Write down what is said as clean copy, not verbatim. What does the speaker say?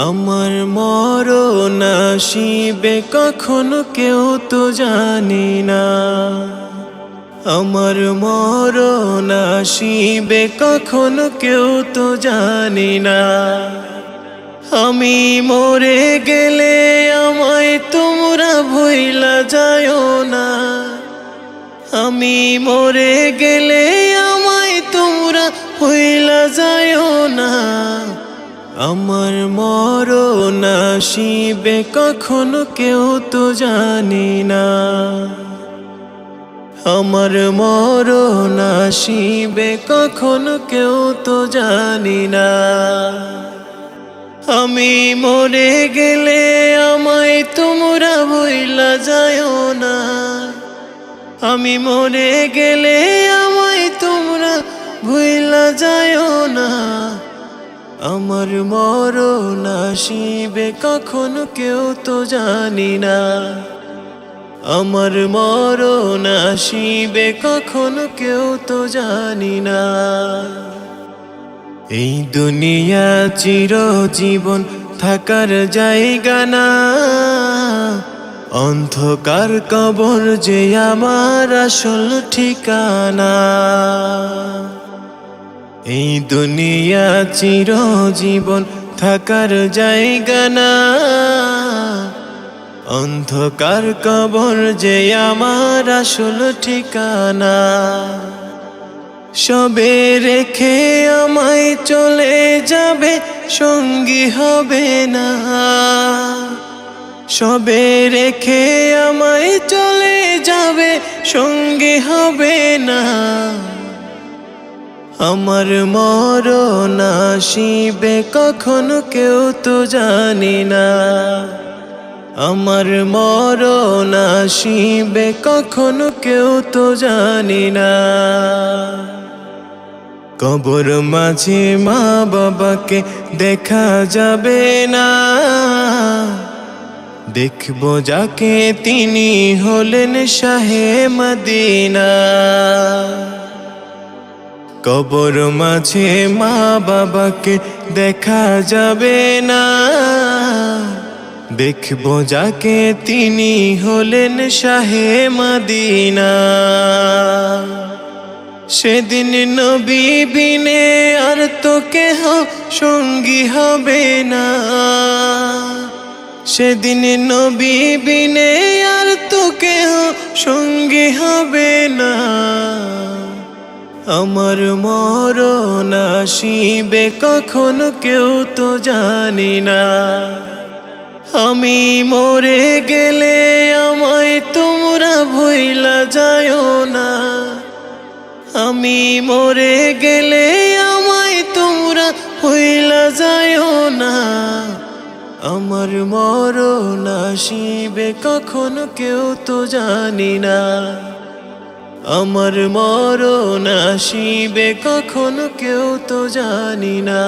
আমার মরণ আসিবে কখনো কেউ তো জানি না। আমার মরণ আসিবে কখনো কেউ তো জানি না। আমি মরে গেলে আমায় তোমরা ভুইলা যায়ও না। আমি মরে গেলে আমায় তোমরা ভুইলা যায়ও না। আমার মরণ আসিবে কখনো কেউ তো জানি না। আমার মরণ আসিবে কখনো কেউ তো জানি না। আমি মরে গেলে আমায় তোমরা ভুইলা যায়ও না। আমি মরে গেলে আমায় তোমরা ভুইলা যায়ও না। আমার মরণ আসিবে কখনো কেউ তো জানি না। আমার মরণ আসিবে কখনো কেউ তো জানি না। এই দুনিয়া চিরজীবন থাকার জায়গা না। অন্ধকার কবর যে আমার আসল ঠিকানা। এই দুনিয়া চিরজীবন থাকার জায়গা না। অন্ধকার কবর যে আমার আসল ঠিকানা। সবে রেখে আমায় চলে যাবে, সঙ্গী হবে না। সবে রেখে আমায় চলে যাবে, সঙ্গী হবে না। আমার মরণ আসিবে কখনো কেউ তো জানি না। আমার মরণ আসিবে কখনো কেউ তো জানি না। কবর মাঝে মা বাবাকে দেখা যাবে না। দেখব যাকে তিনি হলেন শাহে মদিনা। কবর মাঝে মা বাবাকে দেখা যাবে না। দেখব যাকে তিনি হলেন শাহে মদিনা। সেদিন নবী বিনে আর তো কেহ সঙ্গী হবে না। সেদিন নবী বিনে আর তো কেহ সঙ্গী হবে না। আমার মরণ আসিবে কখনো কেউ তো জানি না। আমি মরে গেলে আমায় তোমরা ভুইলা যায়ও না। আমি মরে গেলে আমায় তোমরা ভুইলা যায়ও না। আমার মরণ আসিবে কখনো কেউ তো জানি না। আমার মরণ আসিবে কখনো কেউ তো জানি না।